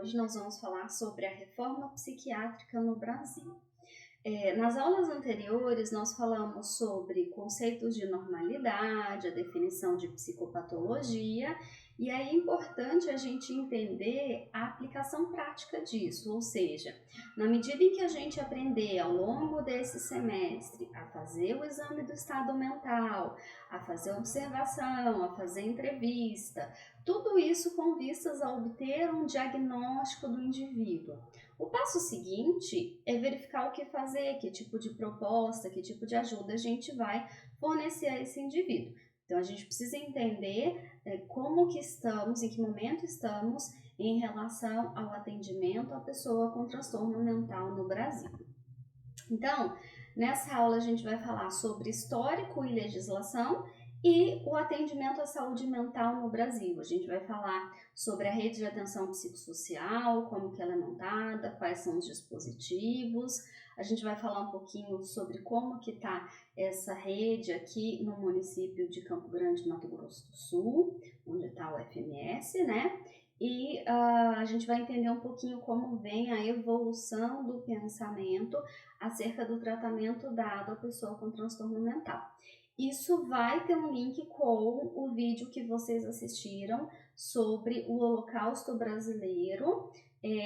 hoje nós vamos falar sobre a reforma psiquiátrica no Brasil. Nas aulas anteriores nós falamos sobre conceitos de normalidade, a definição de psicopatologia, e aí é importante a gente entender a aplicação prática disso, ou seja, na medida em que a gente aprender ao longo desse semestre a fazer o exame do estado mental, a fazer observação, a fazer entrevista, tudo isso com vistas a obter um diagnóstico do indivíduo. O passo seguinte é verificar o que fazer, que tipo de proposta, que tipo de ajuda a gente vai fornecer a esse indivíduo. Então, a gente precisa entender como que estamos, em que momento estamos em relação ao atendimento à pessoa com transtorno mental no Brasil. Então, nessa aula a gente vai falar sobre histórico e legislação e o atendimento à saúde mental no Brasil. A gente vai falar sobre a rede de atenção psicossocial, como que ela é montada, quais são os dispositivos. A gente vai falar um pouquinho sobre como que está essa rede aqui no município de Campo Grande, Mato Grosso do Sul, onde está o FMS, né? E a gente vai entender um pouquinho como vem a evolução do pensamento acerca do tratamento dado à pessoa com transtorno mental. Isso vai ter um link com o vídeo que vocês assistiram sobre o Holocausto Brasileiro,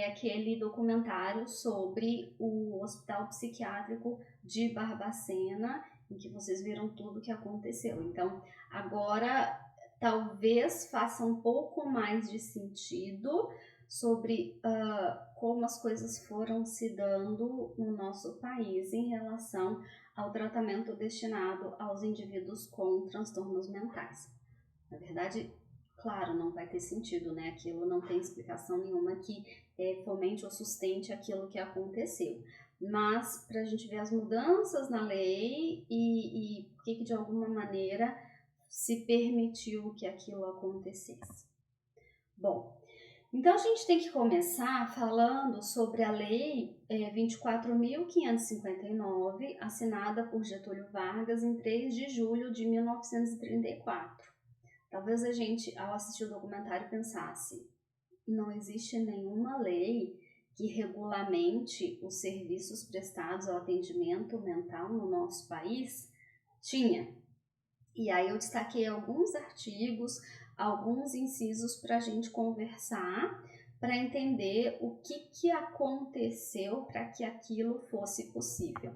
aquele documentário sobre o Hospital Psiquiátrico de Barbacena, em que vocês viram tudo o que aconteceu. Então, agora talvez faça um pouco mais de sentido sobre como as coisas foram se dando no nosso país em relação ao tratamento destinado aos indivíduos com transtornos mentais. Na verdade, claro, não vai ter sentido, né? Aquilo não tem explicação nenhuma que fomente ou sustente aquilo que aconteceu. Mas para a gente ver as mudanças na lei e por que de alguma maneira se permitiu que aquilo acontecesse. Bom, então a gente tem que começar falando sobre a Lei 24.559, assinada por Getúlio Vargas em 3 de julho de 1934. Talvez a gente, ao assistir o documentário, pensasse: não existe nenhuma lei que regulamente os serviços prestados ao atendimento mental no nosso país? Tinha. E aí eu destaquei alguns artigos, alguns incisos para a gente conversar, para entender o que aconteceu para que aquilo fosse possível.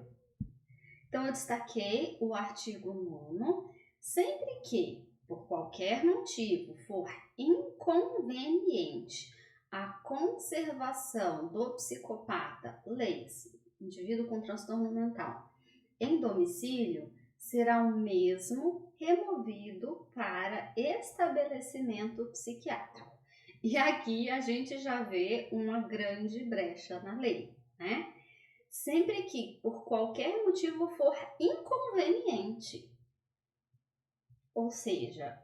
Então eu destaquei o artigo 9º, sempre que, por qualquer motivo, for inconveniente a conservação do psicopata, leia-se, indivíduo com transtorno mental, em domicílio, será o mesmo removido para estabelecimento psiquiátrico. E aqui a gente já vê uma grande brecha na lei, né? Sempre que, por qualquer motivo, for inconveniente. Ou seja,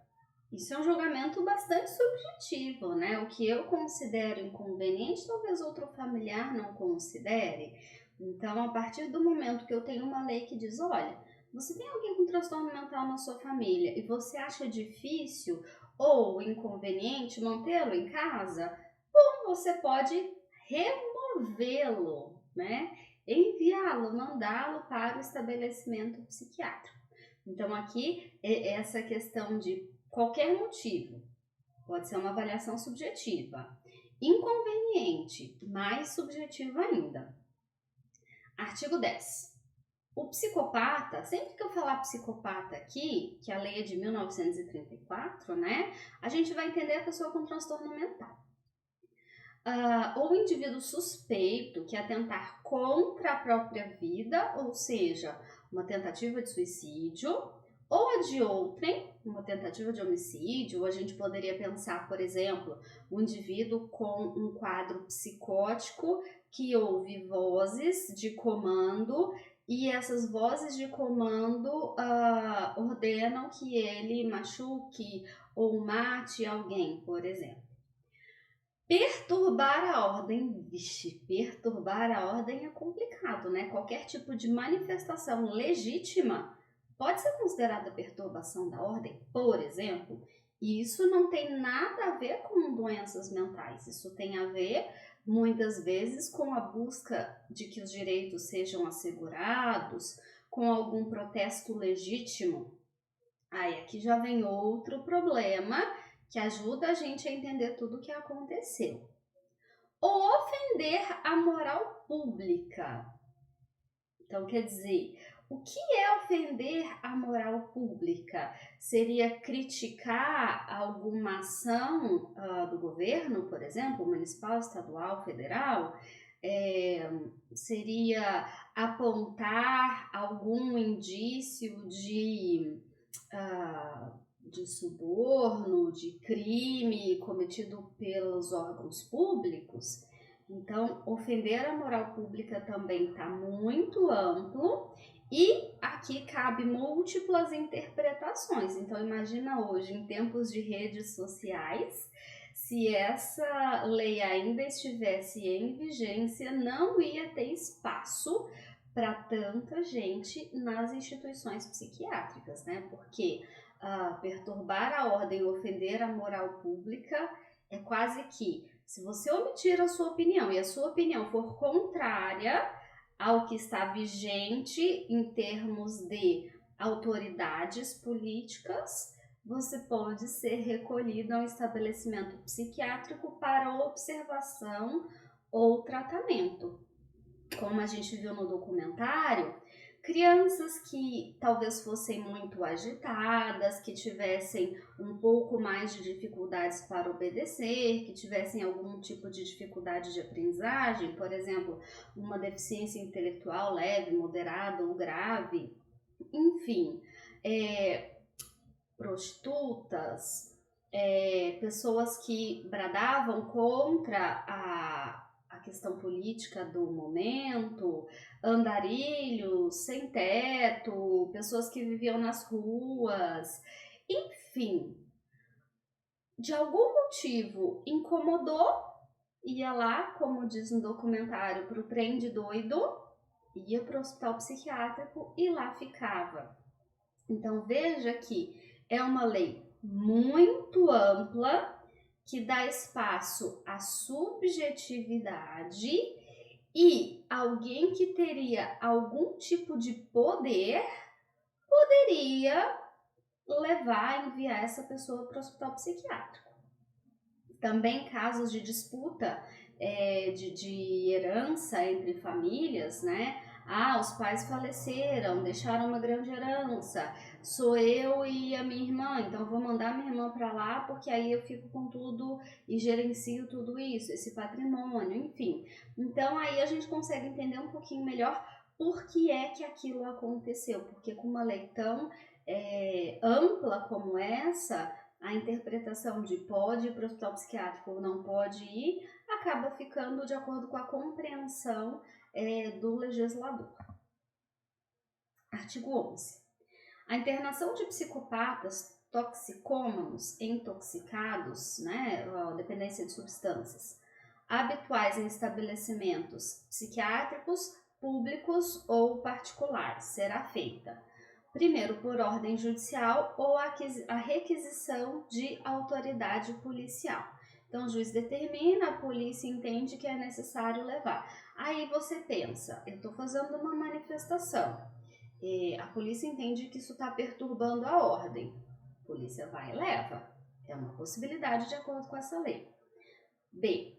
isso é um julgamento bastante subjetivo, né? O que eu considero inconveniente, talvez outro familiar não considere. Então, a partir do momento que eu tenho uma lei que diz, olha, você tem alguém com transtorno mental na sua família e você acha difícil ou inconveniente mantê-lo em casa, bom, você pode removê-lo, né? Enviá-lo, mandá-lo para o estabelecimento psiquiátrico. Então, aqui, essa questão de qualquer motivo, pode ser uma avaliação subjetiva, inconveniente, mais subjetiva ainda. Artigo 10. O psicopata, sempre que eu falar psicopata aqui, que a lei é de 1934, né? A gente vai entender a pessoa com transtorno mental. Ou indivíduo suspeito que atentar contra a própria vida, ou seja, uma tentativa de suicídio, ou a de outrem, uma tentativa de homicídio, ou a gente poderia pensar, por exemplo, um indivíduo com um quadro psicótico que ouve vozes de comando e essas vozes de comando ordenam que ele machuque ou mate alguém, por exemplo. Perturbar a ordem, perturbar a ordem é complicado, né? Qualquer tipo de manifestação legítima pode ser considerada perturbação da ordem. Por exemplo, E isso não tem nada a ver com doenças mentais, isso tem a ver, muitas vezes, com a busca de que os direitos sejam assegurados, com algum protesto legítimo. Aí aqui já vem outro problema que ajuda a gente a entender tudo o que aconteceu. Ofender a moral pública. Então, quer dizer, o que é ofender a moral pública? Seria criticar alguma ação do governo, por exemplo, municipal, estadual, federal? Seria apontar algum indício de suborno, de crime cometido pelos órgãos públicos? Então, ofender a moral pública também está muito amplo e aqui cabe múltiplas interpretações. Então, imagina hoje, em tempos de redes sociais, se essa lei ainda estivesse em vigência, não ia ter espaço para tanta gente nas instituições psiquiátricas, né? Porque perturbar a ordem, ofender a moral pública é quase que, se você omitir a sua opinião e a sua opinião for contrária ao que está vigente em termos de autoridades políticas, você pode ser recolhido a um estabelecimento psiquiátrico para observação ou tratamento. Como a gente viu no documentário, crianças que talvez fossem muito agitadas, que tivessem um pouco mais de dificuldades para obedecer, que tivessem algum tipo de dificuldade de aprendizagem, por exemplo, uma deficiência intelectual leve, moderada ou grave, enfim, prostitutas, pessoas que bradavam contra a questão política do momento, andarilhos, sem teto, pessoas que viviam nas ruas, enfim, de algum motivo incomodou, ia lá, como diz no documentário, pro trem de doido, ia pro hospital psiquiátrico e lá ficava. Então veja que é uma lei muito ampla, que dá espaço à subjetividade, e alguém que teria algum tipo de poder poderia levar, enviar essa pessoa para o hospital psiquiátrico. Também casos de disputa de herança entre famílias, né? Os pais faleceram, deixaram uma grande herança, sou eu e a minha irmã, então eu vou mandar minha irmã para lá porque aí eu fico com tudo e gerencio tudo isso, esse patrimônio, enfim. Então aí a gente consegue entender um pouquinho melhor por que é que aquilo aconteceu, porque com uma lei tão ampla como essa, a interpretação de pode ir para o hospital psiquiátrico ou não pode ir acaba ficando de acordo com a compreensão do legislador. Artigo 11. A internação de psicopatas, toxicômanos, intoxicados, né, dependência de substâncias, habituais em estabelecimentos psiquiátricos, públicos ou particulares, será feita primeiro por ordem judicial ou a requisição de autoridade policial. Então o juiz determina, a polícia entende que é necessário levar. Aí você pensa, eu estou fazendo uma manifestação, a polícia entende que isso está perturbando a ordem. A polícia vai e leva. É uma possibilidade de acordo com essa lei. B.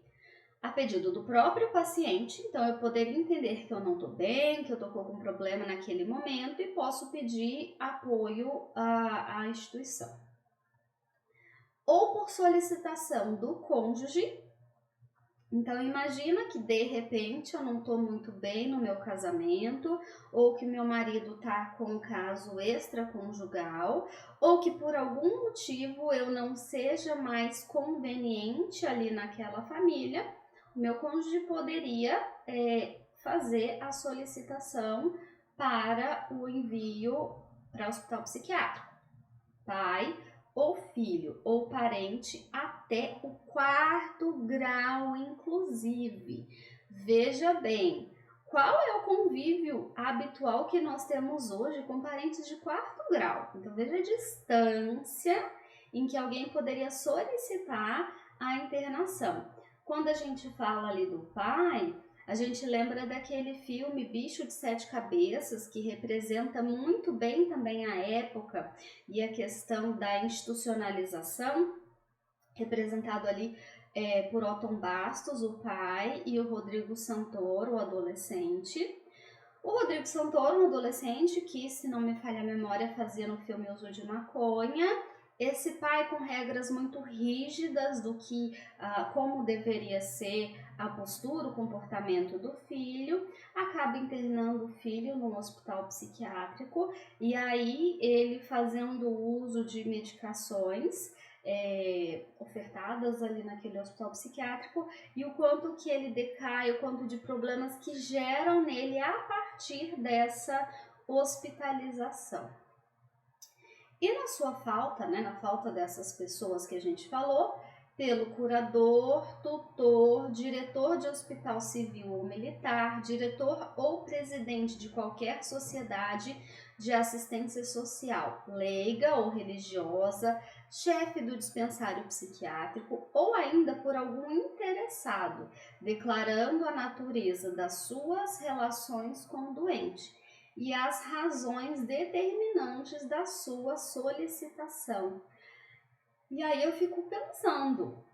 A pedido do próprio paciente, então eu poderia entender que eu não estou bem, que eu estou com algum problema naquele momento e posso pedir apoio à instituição. Ou por solicitação do cônjuge. Então imagina que de repente eu não estou muito bem no meu casamento, ou que meu marido está com um caso extraconjugal, ou que por algum motivo eu não seja mais conveniente ali naquela família, o meu cônjuge poderia fazer a solicitação para o envio para o hospital psiquiátrico. Pai ou filho ou parente até o 4º grau, inclusive. Veja bem, qual é o convívio habitual que nós temos hoje com parentes de 4º grau? Então veja a distância em que alguém poderia solicitar a internação. Quando a gente fala ali do pai, a gente lembra daquele filme Bicho de Sete Cabeças, que representa muito bem também a época e a questão da institucionalização, representado ali por Otton Bastos, o pai, e o Rodrigo Santoro, o adolescente. O Rodrigo Santoro, um adolescente que, se não me falha a memória, fazia no filme Uso de Maconha. Esse pai com regras muito rígidas do que, como deveria ser a postura, o comportamento do filho, acaba internando o filho num hospital psiquiátrico e aí ele fazendo uso de medicações ofertadas ali naquele hospital psiquiátrico e o quanto que ele decai, o quanto de problemas que geram nele a partir dessa hospitalização. E na sua falta, na falta dessas pessoas que a gente falou, pelo curador, tutor, diretor de hospital civil ou militar, diretor ou presidente de qualquer sociedade de assistência social, leiga ou religiosa, chefe do dispensário psiquiátrico ou ainda por algum interessado, declarando a natureza das suas relações com o doente e as razões determinantes da sua solicitação. E aí eu fico pensando,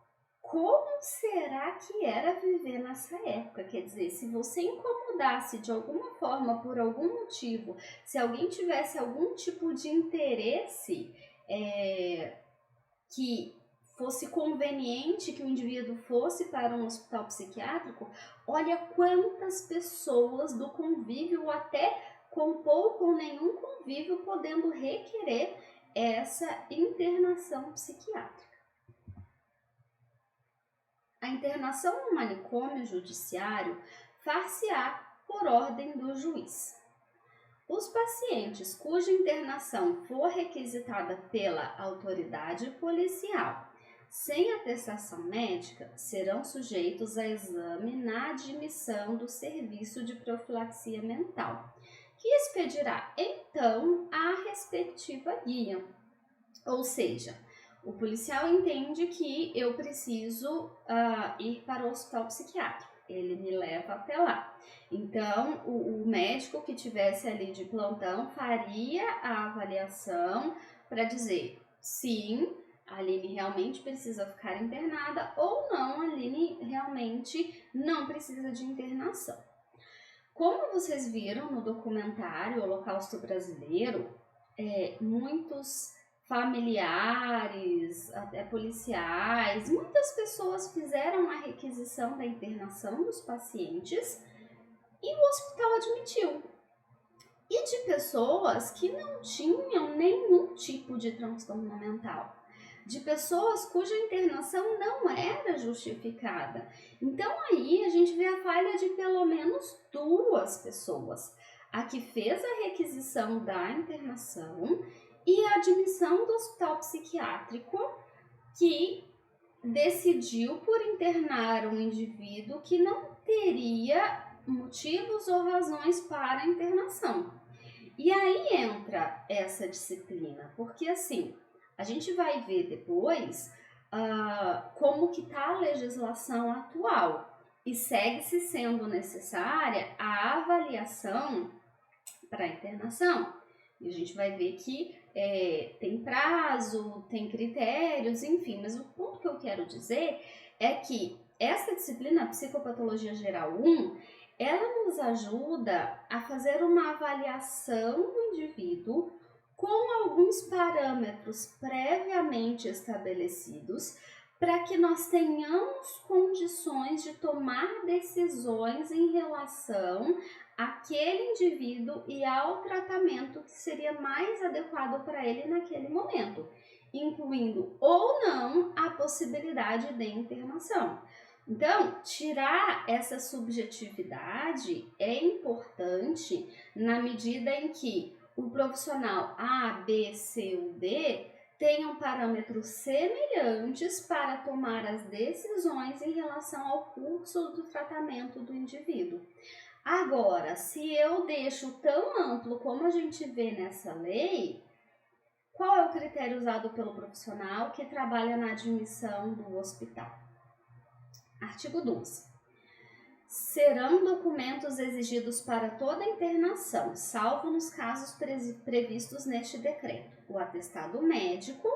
como será que era viver nessa época? Quer dizer, se você incomodasse de alguma forma, por algum motivo, se alguém tivesse algum tipo de interesse que fosse conveniente que o indivíduo fosse para um hospital psiquiátrico, olha quantas pessoas do convívio, ou até com pouco ou nenhum convívio, podendo requerer essa internação psiquiátrica. A internação no manicômio judiciário far-se-á por ordem do juiz. Os pacientes cuja internação for requisitada pela autoridade policial sem atestação médica serão sujeitos a exame na admissão do serviço de profilaxia mental, que expedirá então a respectiva guia. Ou seja, o policial entende que eu preciso ir para o hospital psiquiátrico, ele me leva até lá. Então, o médico que tivesse ali de plantão faria a avaliação para dizer sim, a Aline realmente precisa ficar internada ou não, a Aline realmente não precisa de internação. Como vocês viram no documentário Holocausto Brasileiro, muitos familiares, até policiais, muitas pessoas fizeram a requisição da internação dos pacientes e o hospital admitiu. E de pessoas que não tinham nenhum tipo de transtorno mental, de pessoas cuja internação não era justificada. Então aí a gente vê a falha de pelo menos 2 pessoas, a que fez a requisição da internação e a admissão do hospital psiquiátrico, que decidiu por internar um indivíduo que não teria motivos ou razões para a internação. E aí entra essa disciplina, porque assim, a gente vai ver depois como que está a legislação atual e segue-se sendo necessária a avaliação para a internação. E a gente vai ver que tem prazo, tem critérios, enfim, mas o ponto que eu quero dizer é que essa disciplina Psicopatologia Geral 1, ela nos ajuda a fazer uma avaliação do indivíduo com alguns parâmetros previamente estabelecidos para que nós tenhamos condições de tomar decisões em relação àquele indivíduo e ao tratamento que seria mais adequado para ele naquele momento, incluindo ou não a possibilidade de internação. Então, tirar essa subjetividade é importante na medida em que o profissional A, B, C ou D tenham parâmetros semelhantes para tomar as decisões em relação ao curso do tratamento do indivíduo. Agora, se eu deixo tão amplo como a gente vê nessa lei, Qual é o critério usado pelo profissional que trabalha na admissão do hospital? Artigo 12. Serão documentos exigidos para toda internação, salvo nos casos previstos neste decreto, o atestado médico,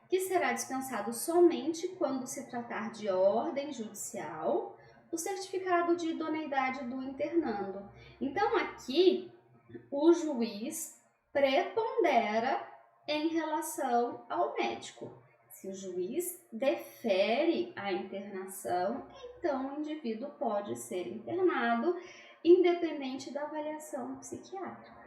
que será dispensado somente quando se tratar de ordem judicial, o certificado de idoneidade do internando. Então, aqui, o juiz prepondera em relação ao médico. Se o juiz defere a internação, então o indivíduo pode ser internado, independente da avaliação psiquiátrica.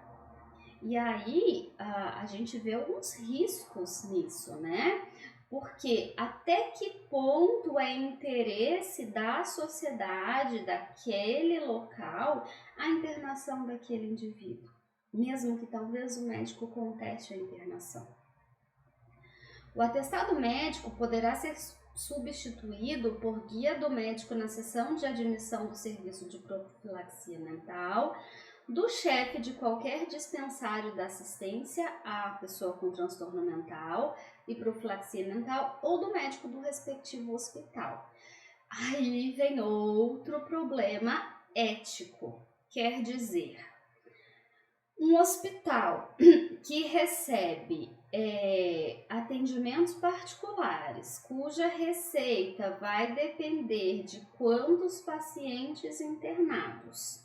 E aí a gente vê alguns riscos nisso, né? Porque até que ponto é interesse da sociedade, daquele local, a internação daquele indivíduo, mesmo que talvez o médico conteste a internação. O atestado médico poderá ser substituído por guia do médico na sessão de admissão do serviço de profilaxia mental, do chefe de qualquer dispensário da assistência à pessoa com transtorno mental e profilaxia mental ou do médico do respectivo hospital. Aí vem outro problema ético, quer dizer, um hospital que recebe atendimentos particulares, cuja receita vai depender de quantos pacientes internados,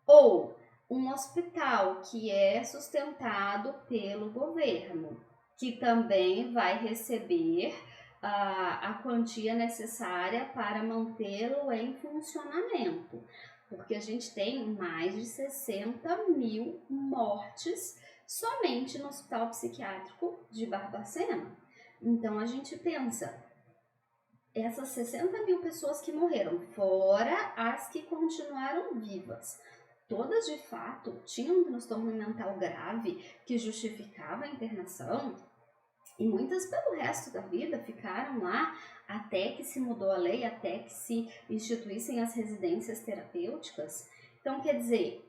ou um hospital que é sustentado pelo governo, que também vai receber a quantia necessária para mantê-lo em funcionamento, porque a gente tem mais de 60 mil mortes somente no Hospital Psiquiátrico de Barbacena. Então a gente pensa, essas 60 mil pessoas que morreram, fora as que continuaram vivas, todas de fato tinham um transtorno mental grave que justificava a internação, e muitas pelo resto da vida ficaram lá até que se mudou a lei, até que se instituíssem as residências terapêuticas. Então, quer dizer,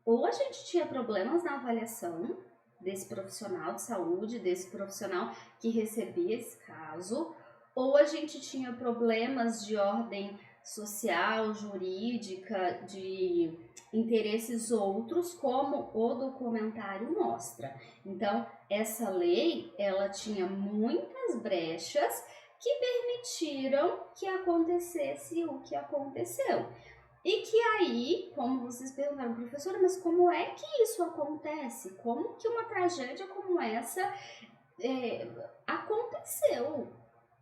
ou a gente tinha problemas na avaliação desse profissional de saúde, desse profissional que recebia esse caso, ou a gente tinha problemas de ordem social, jurídica, de interesses outros, como o documentário mostra. Então, essa lei, ela tinha muitas brechas que permitiram que acontecesse o que aconteceu. E que aí, como vocês perguntaram, professora, mas como é que isso acontece? Como que uma tragédia como essa aconteceu?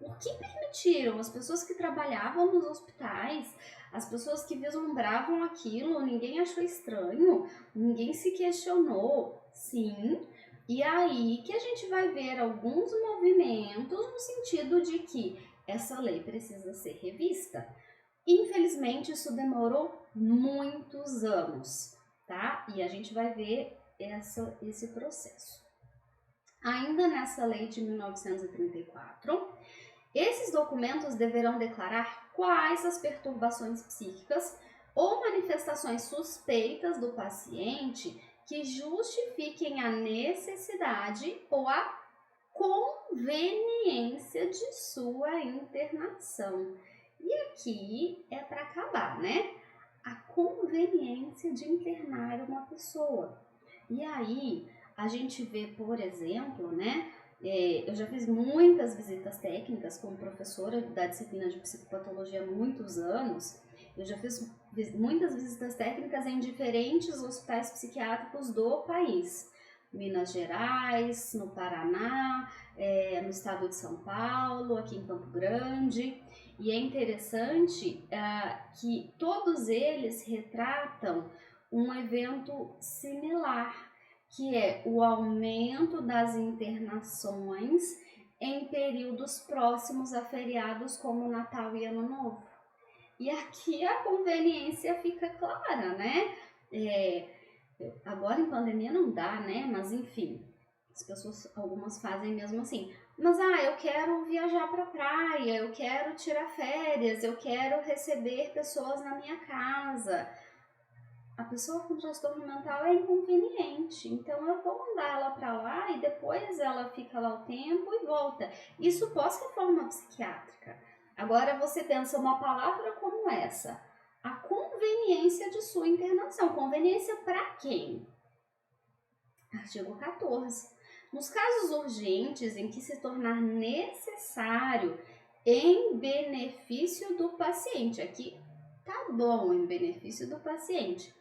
O que permitiram? As pessoas que trabalhavam nos hospitais, as pessoas que vislumbravam aquilo, ninguém achou estranho, ninguém se questionou. Sim, e aí que a gente vai ver alguns movimentos no sentido de que essa lei precisa ser revista. Infelizmente, isso demorou muitos anos, tá? E a gente vai ver esse processo. Ainda nessa lei de 1934, esses documentos deverão declarar quais as perturbações psíquicas ou manifestações suspeitas do paciente que justifiquem a necessidade ou a conveniência de sua internação. E aqui é para acabar, né? A conveniência de internar uma pessoa. E aí a gente vê, por exemplo, né? Eu já fiz muitas visitas técnicas como professora da disciplina de psicopatologia há muitos anos. Eu já fiz muitas visitas técnicas em diferentes hospitais psiquiátricos do país. Minas Gerais, no Paraná, no estado de São Paulo, aqui em Campo Grande. E é interessante que todos eles retratam um evento similar, que é o aumento das internações em períodos próximos a feriados como Natal e Ano Novo. E aqui a conveniência fica clara, né? Agora em pandemia não dá, né? Mas enfim, as pessoas, algumas fazem mesmo assim. Mas eu quero viajar para a praia, eu quero tirar férias, eu quero receber pessoas na minha casa. a pessoa com transtorno mental é inconveniente, então eu vou mandar ela para lá e depois ela fica lá o tempo e volta. Isso pós-reforma psiquiátrica. Agora você pensa uma palavra como essa, a conveniência de sua internação. Conveniência para quem? Artigo 14. Nos casos urgentes em que se tornar necessário em benefício do paciente, aqui tá bom, em benefício do paciente,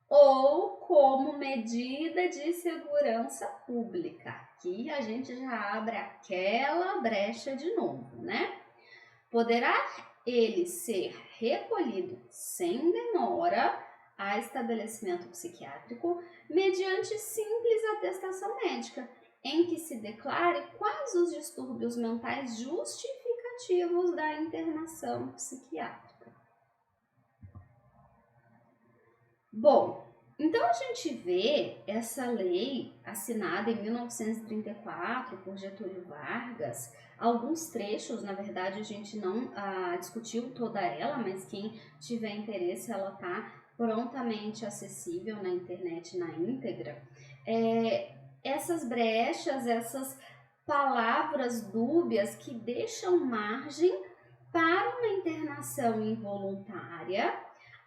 ou como medida de segurança pública. Aqui a gente já abre aquela brecha de novo, né? Poderá ele ser recolhido sem demora a estabelecimento psiquiátrico mediante simples atestação médica, em que se declare quais os distúrbios mentais justificativos da internação psiquiátrica. Bom, então a gente vê essa lei assinada em 1934 por Getúlio Vargas, alguns trechos, na verdade a gente não discutiu toda ela, mas quem tiver interesse ela está prontamente acessível na internet na íntegra. Essas brechas, essas palavras dúbias que deixam margem para uma internação involuntária,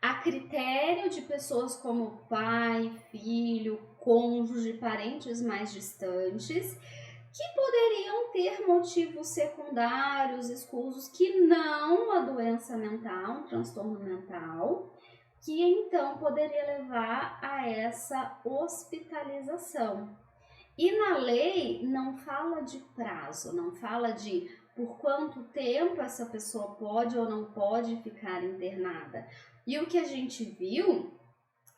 a critério de pessoas como pai, filho, cônjuge, parentes mais distantes, que poderiam ter motivos secundários, escusos, que não a doença mental, um transtorno mental, que então poderia levar a essa hospitalização. E na lei não fala de prazo, não fala de por quanto tempo essa pessoa pode ou não pode ficar internada. E o que a gente viu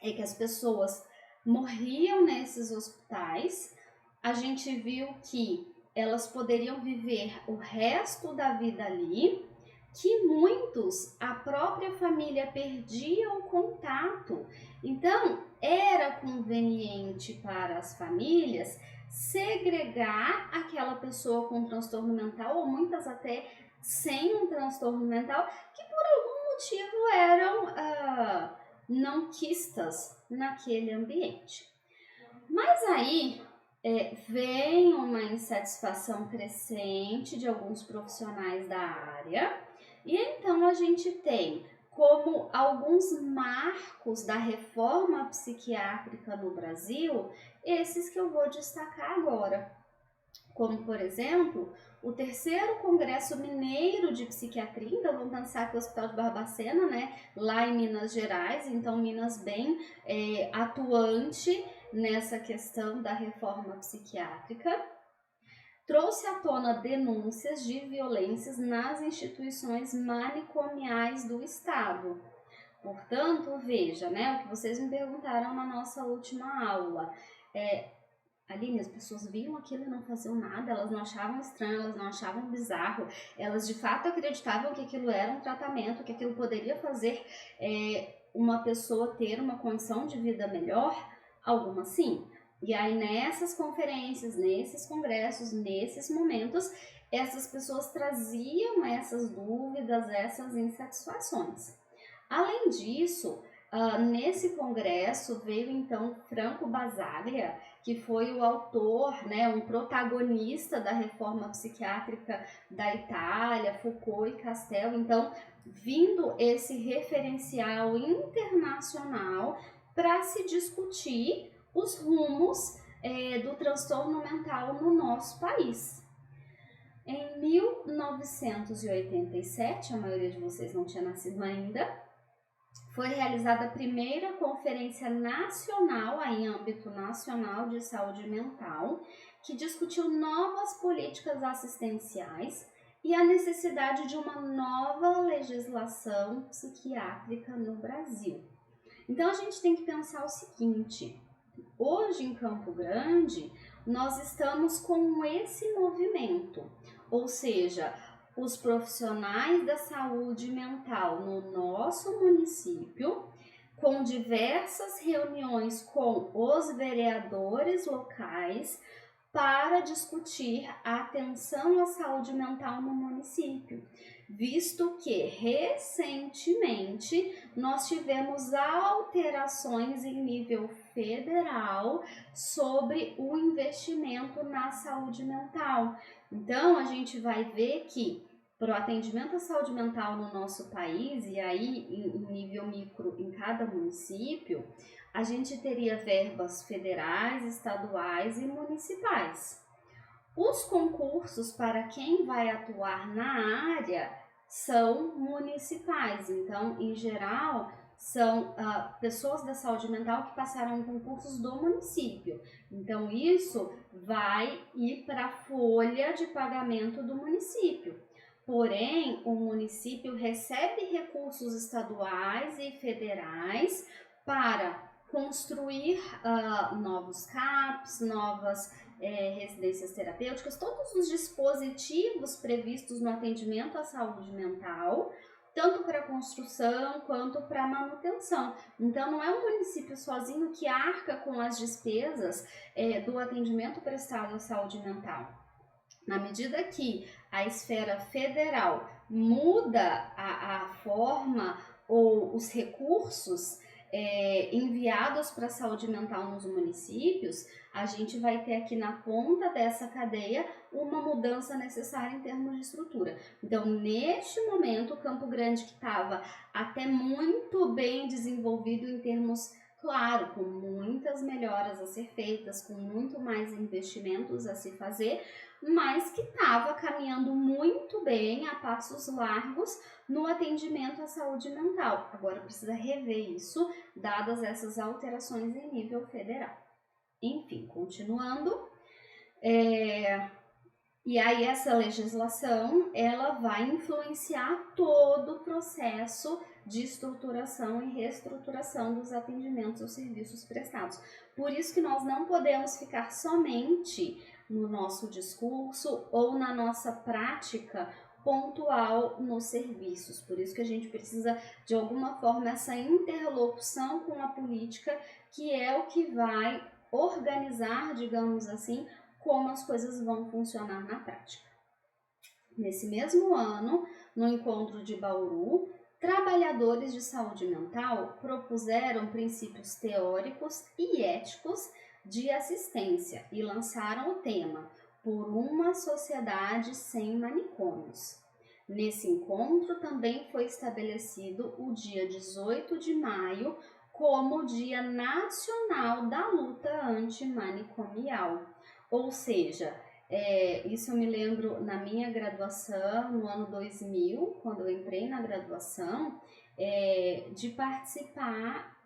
é que as pessoas morriam nesses hospitais, a gente viu que elas poderiam viver o resto da vida ali, que muitos, a própria família perdia o contato. Então, era conveniente para as famílias segregar aquela pessoa com transtorno mental, ou muitas até sem um transtorno mental, que por algum motivo eram não quistas naquele ambiente. Mas aí vem uma insatisfação crescente de alguns profissionais da área, e então a gente tem como alguns marcos da reforma psiquiátrica no Brasil, esses que eu vou destacar agora. Como, por exemplo, o 3º Congresso Mineiro de Psiquiatria, então vamos pensar que o Hospital de Barbacena, né, lá em Minas Gerais, então Minas bem atuante nessa questão da reforma psiquiátrica, trouxe à tona denúncias de violências nas instituições manicomiais do Estado. Portanto, veja, né, o que vocês me perguntaram na nossa última aula. Aline, as pessoas viam aquilo e não faziam nada, elas não achavam estranho, elas não achavam bizarro, elas de fato acreditavam que aquilo era um tratamento, que aquilo poderia fazer uma pessoa ter uma condição de vida melhor, algumas sim. E aí nessas conferências, nesses congressos, nesses momentos, essas pessoas traziam essas dúvidas, essas insatisfações. Além disso, nesse congresso veio então Franco Basaglia, que foi o autor, né, um protagonista da reforma psiquiátrica da Itália, Foucault e Castel. Então, vindo esse referencial internacional para se discutir os rumos do transtorno mental no nosso país. Em 1987, a maioria de vocês não tinha nascido ainda, foi realizada a primeira Conferência Nacional, em âmbito nacional de saúde mental, que discutiu novas políticas assistenciais e a necessidade de uma nova legislação psiquiátrica no Brasil. Então a gente tem que pensar o seguinte: hoje em Campo Grande nós estamos com esse movimento, ou seja, os profissionais da saúde mental no nosso município, com diversas reuniões com os vereadores locais, para discutir a atenção à saúde mental no município, visto que recentemente nós tivemos alterações em nível federal sobre o investimento na saúde mental. Então, a gente vai ver que para o atendimento à saúde mental no nosso país, e aí em nível micro em cada município, a gente teria verbas federais, estaduais e municipais. Os concursos para quem vai atuar na área são municipais, então, em geral, são pessoas da saúde mental que passaram em concursos do município. Então, isso vai ir para a folha de pagamento do município. Porém, o município recebe recursos estaduais e federais para construir novos CAPs, novas residências terapêuticas, todos os dispositivos previstos no atendimento à saúde mental, tanto para construção quanto para manutenção. Então, não é o município sozinho que arca com as despesas do atendimento prestado à saúde mental. Na medida que a esfera federal muda a forma ou os recursos enviados para a saúde mental nos municípios, a gente vai ter aqui na ponta dessa cadeia uma mudança necessária em termos de estrutura. Então, neste momento, Campo Grande, que estava até muito bem desenvolvido em termos, claro, com muitas melhoras a ser feitas, com muito mais investimentos a se fazer, mas que estava caminhando muito bem a passos largos no atendimento à saúde mental. Agora precisa rever isso, dadas essas alterações em nível federal. Enfim, continuando, e aí essa legislação, ela vai influenciar todo o processo de estruturação e reestruturação dos atendimentos aos serviços prestados. Por isso que nós não podemos ficar somente no nosso discurso ou na nossa prática pontual nos serviços. Por isso que a gente precisa, de alguma forma, essa interlocução com a política, que é o que vai organizar, digamos assim, como as coisas vão funcionar na prática. Nesse mesmo ano, no encontro de Bauru, trabalhadores de saúde mental propuseram princípios teóricos e éticos de assistência e lançaram o tema Por uma Sociedade Sem Manicômios. Nesse encontro também foi estabelecido o dia 18 de maio como Dia Nacional da Luta Antimanicomial. Ou seja, isso eu me lembro na minha graduação, no ano 2000, quando eu entrei na graduação, de participar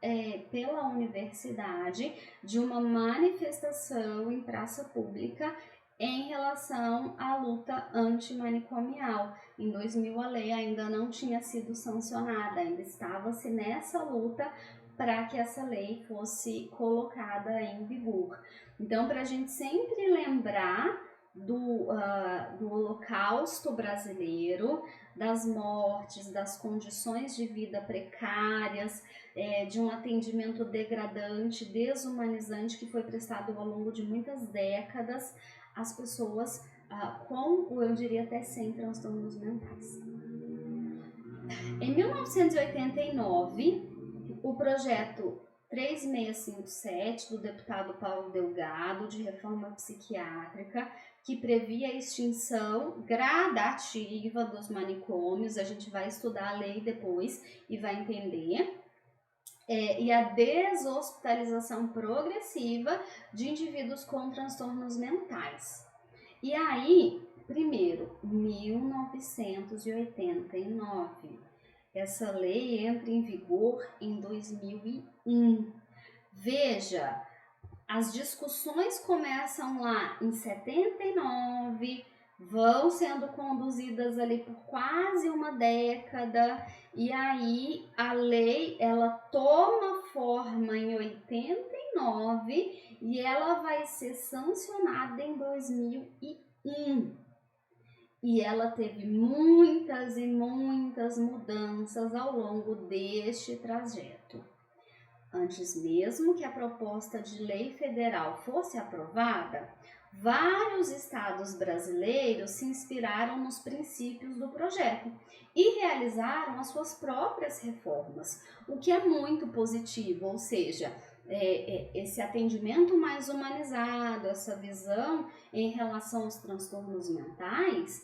pela universidade de uma manifestação em praça pública em relação à luta antimanicomial. Em 2000 a lei ainda não tinha sido sancionada, ainda estava-se nessa luta para que essa lei fosse colocada em vigor. Então, para a gente sempre lembrar do Holocausto brasileiro, das mortes, das condições de vida precárias, de um atendimento degradante, desumanizante que foi prestado ao longo de muitas décadas às pessoas com, eu diria até sem transtornos mentais. Em 1989, o projeto 3657 do deputado Paulo Delgado, de reforma psiquiátrica, que previa a extinção gradativa dos manicômios, a gente vai estudar a lei depois e vai entender, e a deshospitalização progressiva de indivíduos com transtornos mentais. E aí, primeiro, 1989. Essa lei entra em vigor em 2001. Veja, as discussões começam lá em 79, vão sendo conduzidas ali por quase uma década, e aí a lei ela toma forma em 89 e ela vai ser sancionada em 2001. E ela teve muitas e muitas mudanças ao longo deste trajeto. Antes mesmo que a proposta de lei federal fosse aprovada, vários estados brasileiros se inspiraram nos princípios do projeto e realizaram as suas próprias reformas, o que é muito positivo, ou seja, esse atendimento mais humanizado, essa visão em relação aos transtornos mentais,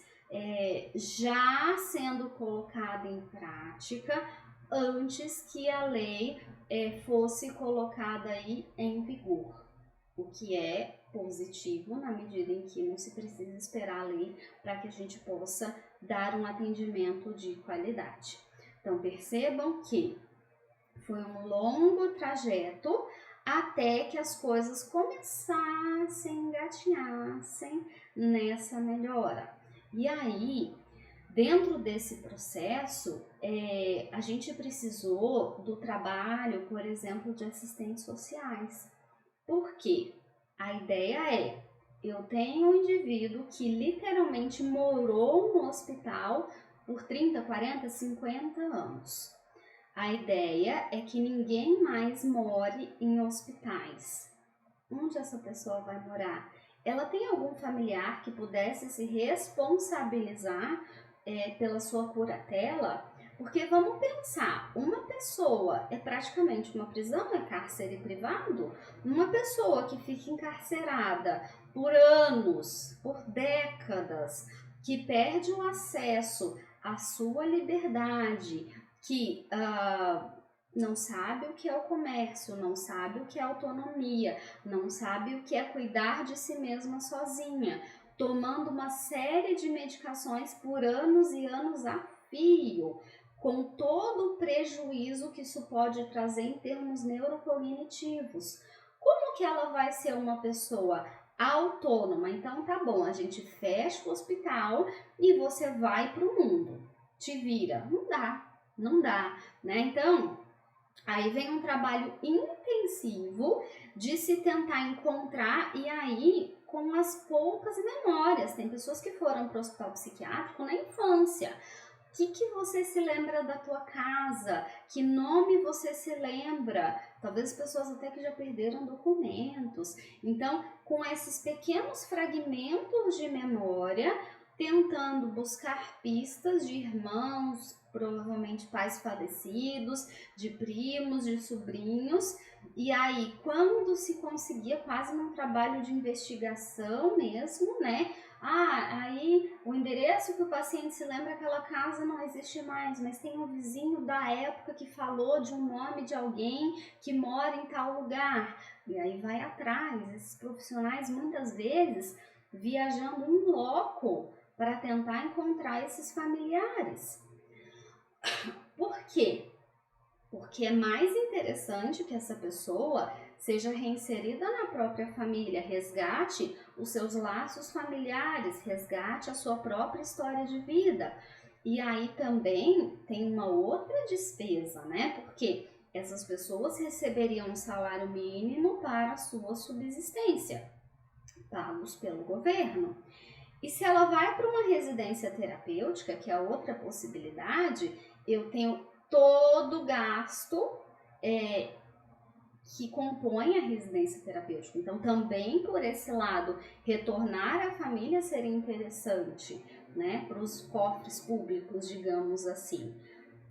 já sendo colocada em prática antes que a lei fosse colocada aí em vigor, o que é positivo na medida em que não se precisa esperar a lei para que a gente possa dar um atendimento de qualidade. Então percebam que foi um longo trajeto até que as coisas começassem, engatinhassem nessa melhora. E aí, dentro desse processo, a gente precisou do trabalho, por exemplo, de assistentes sociais. Por quê? A ideia eu tenho um indivíduo que literalmente morou no hospital por 30, 40, 50 anos. A ideia é que ninguém mais more em hospitais. Onde essa pessoa vai morar? Ela tem algum familiar que pudesse se responsabilizar pela sua curatela? Porque vamos pensar, uma pessoa é praticamente uma prisão, é cárcere privado? Uma pessoa que fica encarcerada por anos, por décadas, que perde o acesso à sua liberdade, que não sabe o que é o comércio, não sabe o que é autonomia, não sabe o que é cuidar de si mesma sozinha, tomando uma série de medicações por anos e anos a fio, com todo o prejuízo que isso pode trazer em termos neurocognitivos. Como que ela vai ser uma pessoa autônoma? Então tá bom, a gente fecha o hospital e você vai para o mundo, te vira. Não dá, né? Então, aí vem um trabalho intensivo de se tentar encontrar, e aí com as poucas memórias. Tem pessoas que foram para o hospital psiquiátrico na infância. O que você se lembra da tua casa? Que nome você se lembra? Talvez pessoas até que já perderam documentos. Então, com esses pequenos fragmentos de memória, tentando buscar pistas de irmãos, provavelmente pais falecidos, de primos, de sobrinhos. E aí, quando se conseguia, quase num trabalho de investigação mesmo, né? Aí o endereço que o paciente se lembra, aquela casa não existe mais, mas tem um vizinho da época que falou de um nome de alguém que mora em tal lugar. E aí vai atrás, esses profissionais muitas vezes viajando em loco para tentar encontrar esses familiares. Por quê? Porque é mais interessante que essa pessoa seja reinserida na própria família, resgate os seus laços familiares, resgate a sua própria história de vida. E aí também tem uma outra despesa, né? Porque essas pessoas receberiam um salário mínimo para a sua subsistência, pagos pelo governo. E se ela vai para uma residência terapêutica, que é outra possibilidade, eu tenho todo o gasto que compõe a residência terapêutica. Então, também por esse lado, retornar à família seria interessante, né, para os cofres públicos, digamos assim.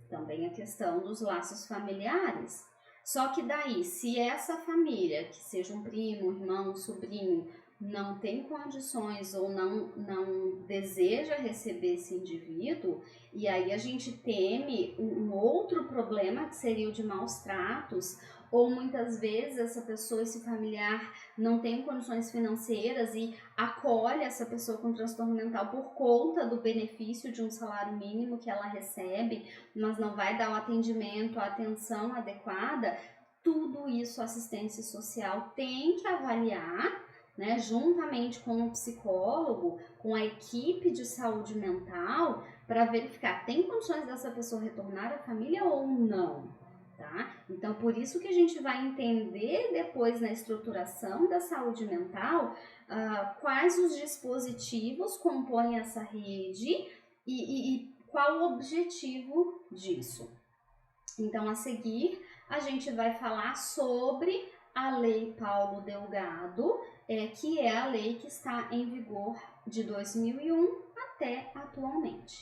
Também a questão dos laços familiares. Só que daí, se essa família, que seja um primo, irmão, sobrinho, não tem condições ou não deseja receber esse indivíduo, e aí a gente teme um outro problema que seria o de maus tratos, ou muitas vezes essa pessoa, esse familiar, não tem condições financeiras e acolhe essa pessoa com transtorno mental por conta do benefício de um salário mínimo que ela recebe, mas não vai dar o atendimento, a atenção adequada. Tudo isso a assistência social tem que avaliar, né, juntamente com o psicólogo, com a equipe de saúde mental, para verificar, tem condições dessa pessoa retornar à família ou não, tá? Então, por isso que a gente vai entender depois na estruturação da saúde mental quais os dispositivos compõem essa rede e qual o objetivo disso. Então, a seguir, a gente vai falar sobre a Lei Paulo Delgado, que é a lei que está em vigor de 2001 até atualmente.